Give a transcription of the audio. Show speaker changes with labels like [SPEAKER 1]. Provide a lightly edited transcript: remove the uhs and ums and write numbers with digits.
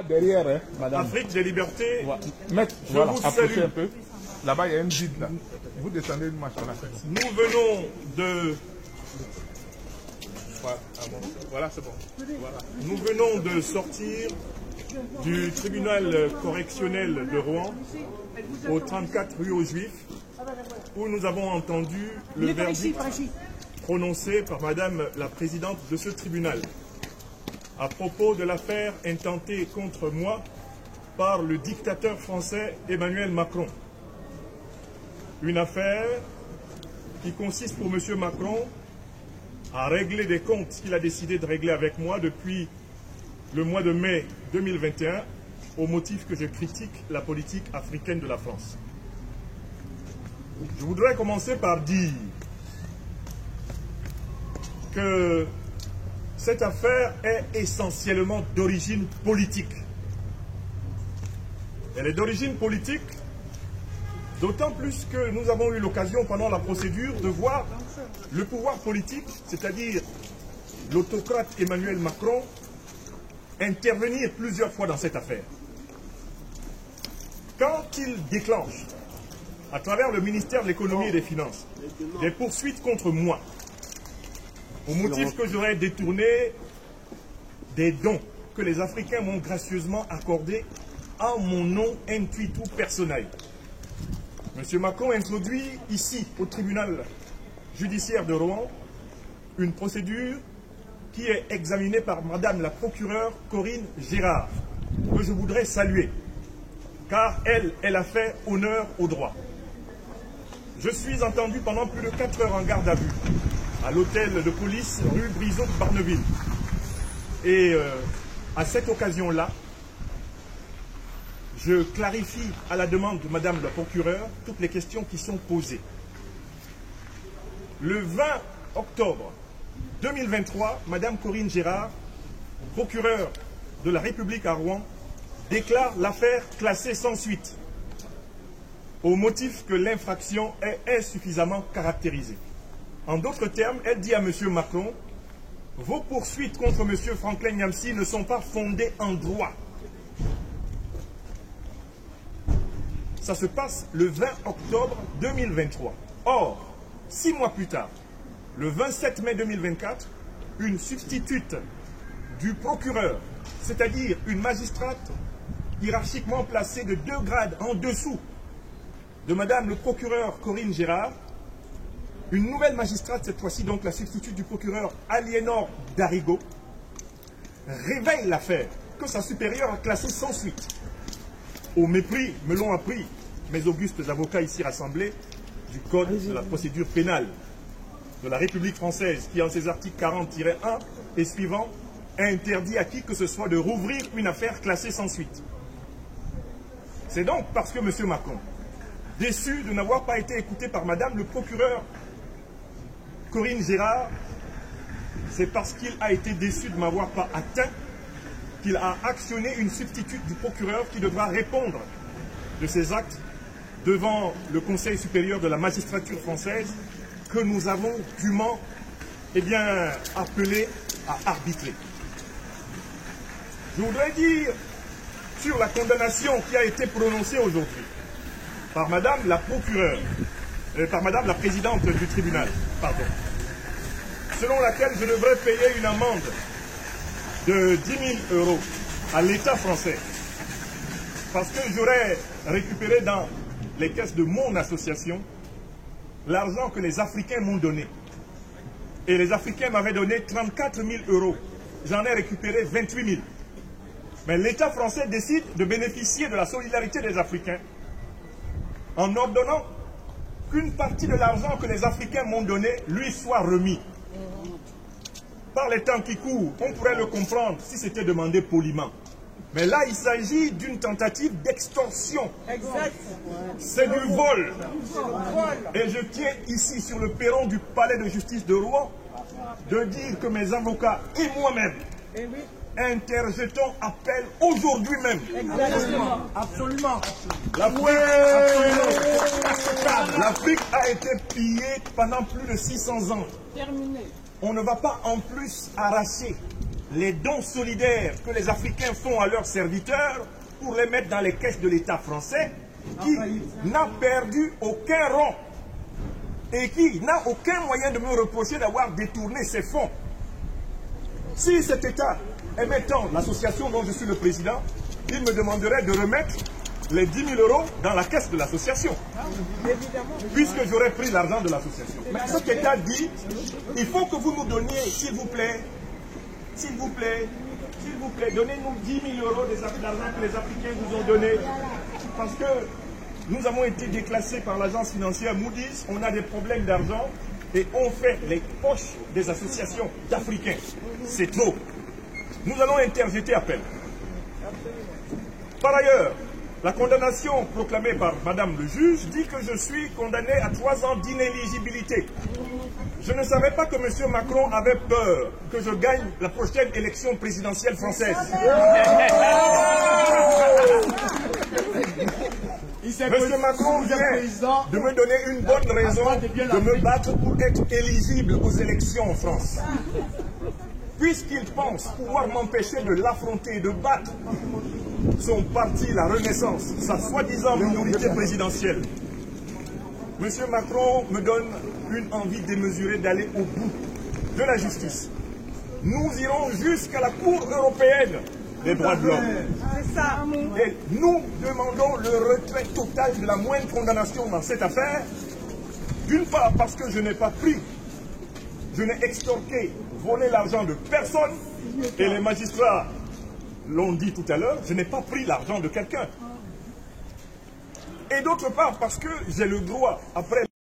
[SPEAKER 1] Derrière, hein, madame.
[SPEAKER 2] Afrique des libertés.
[SPEAKER 1] Voilà. Maître,
[SPEAKER 2] Je
[SPEAKER 1] voilà,
[SPEAKER 2] vous
[SPEAKER 1] approchez
[SPEAKER 2] salue.
[SPEAKER 1] un peu. Là-bas, il y a une guide là. Vous descendez une marche là.
[SPEAKER 2] Nous venons de...
[SPEAKER 1] Voilà, voilà c'est bon. Voilà.
[SPEAKER 2] Nous venons de sortir du tribunal correctionnel de Rouen au 34 rue aux Juifs où nous avons entendu le verdict prononcé par Madame la présidente de ce tribunal à propos de l'affaire intentée contre moi par le dictateur français Emmanuel Macron. Une affaire qui consiste pour M. Macron à régler des comptes qu'il a décidé de régler avec moi depuis le mois de mai 2021 au motif que je critique la politique africaine de la France. Je voudrais commencer par dire que cette affaire est essentiellement d'origine politique. Elle est d'origine politique, d'autant plus que nous avons eu l'occasion pendant la procédure de voir le pouvoir politique, c'est-à-dire l'autocrate Emmanuel Macron, intervenir plusieurs fois dans cette affaire. Quand il déclenche, à travers le ministère de l'économie et des finances, des poursuites contre moi, au motif que j'aurais détourné des dons que les Africains m'ont gracieusement accordés en mon nom intuitu personnel. M. Macron introduit ici, au tribunal judiciaire de Rouen, une procédure qui est examinée par Madame la procureure Corinne Gérard, que je voudrais saluer, car elle a fait honneur au droit. Je suis entendu pendant plus de 4 heures en garde à vue, à l'hôtel de police rue Brizot de Barneville. Et à cette occasion-là, je clarifie à la demande de Madame la procureure toutes les questions qui sont posées. Le 20 octobre 2023, Madame Corinne Gérard, procureure de la République à Rouen, déclare l'affaire classée sans suite, au motif que l'infraction est insuffisamment caractérisée. En d'autres termes, elle dit à M. Macron, vos poursuites contre M. Franklin Nyamsi ne sont pas fondées en droit. Ça se passe le 20 octobre 2023. Or, 6 mois plus tard, le 27 mai 2024, une substitute du procureur, c'est-à-dire une magistrate hiérarchiquement placée de 2 grades en dessous de Madame le procureur Corinne Gérard, une nouvelle magistrate, cette fois-ci donc la substitute du procureur Aliénor Darigo, révèle l'affaire que sa supérieure a classée sans suite. Au mépris, me l'ont appris mes augustes avocats ici rassemblés, du Code de la procédure pénale de la République française, qui en ses articles 40-1 et suivants, interdit à qui que ce soit de rouvrir une affaire classée sans suite. C'est donc parce que M. Macron, déçu de n'avoir pas été écouté par Madame le procureur Corinne Gérard, c'est parce qu'il a été déçu de ne m'avoir pas atteint qu'il a actionné une substitute du procureur qui devra répondre de ses actes devant le Conseil supérieur de la magistrature française que nous avons dûment appelé à arbitrer. Je voudrais dire sur la condamnation qui a été prononcée aujourd'hui par Madame la procureure, par Madame la présidente du tribunal, pardon, selon laquelle je devrais payer une amende de 10 000 € à l'État français, parce que j'aurais récupéré dans les caisses de mon association l'argent que les Africains m'ont donné. Et les Africains m'avaient donné 34 000 €. J'en ai récupéré 28 000. Mais l'État français décide de bénéficier de la solidarité des Africains en ordonnant qu'une partie de l'argent que les Africains m'ont donné lui soit remis. Par les temps qui courent, on pourrait le comprendre si c'était demandé poliment. Mais là, il s'agit d'une tentative d'extorsion. C'est du vol. Et je tiens ici, sur le perron du palais de justice de Rouen, de dire que mes avocats et moi-même interjetons appel aujourd'hui même.
[SPEAKER 3] Absolument.
[SPEAKER 2] L'Afrique a été pillée pendant plus de 600 ans. On ne va pas en plus arracher les dons solidaires que les Africains font à leurs serviteurs pour les mettre dans les caisses de l'État français, qui n'a perdu aucun rang et qui n'a aucun moyen de me reprocher d'avoir détourné ces fonds. Si cet État émettant l'association dont je suis le président, il me demanderait de remettre les 10 000 € dans la caisse de l'association, puisque j'aurais pris l'argent de l'association. Mais cet État dit, il faut que vous nous donniez, s'il vous plaît, donnez-nous 10 000 € d'argent que les Africains vous ont donné, parce que nous avons été déclassés par l'agence financière Moody's, on a des problèmes d'argent et on fait les poches des associations d'Africains. C'est trop. Nous allons interjeter appel. Par ailleurs, la condamnation proclamée par Madame le juge dit que je suis condamné à 3 ans d'inéligibilité. Je ne savais pas que M. Macron avait peur que je gagne la prochaine élection présidentielle française. M. Macron vient de me donner une bonne raison de me battre pour être éligible aux élections en France. Puisqu'il pense pouvoir m'empêcher de l'affronter et de battre son parti, la Renaissance, sa soi-disant minorité présidentielle, M. Macron me donne une envie démesurée d'aller au bout de la justice. Nous irons jusqu'à la Cour européenne des droits de l'homme. Et nous demandons le retrait total de la moindre condamnation dans cette affaire. D'une part parce que je n'ai pas pris, je n'ai extorqué, volé l'argent de personne. Et les magistrats l'ont dit tout à l'heure, je n'ai pas pris l'argent de quelqu'un. Et d'autre part parce que j'ai le droit, après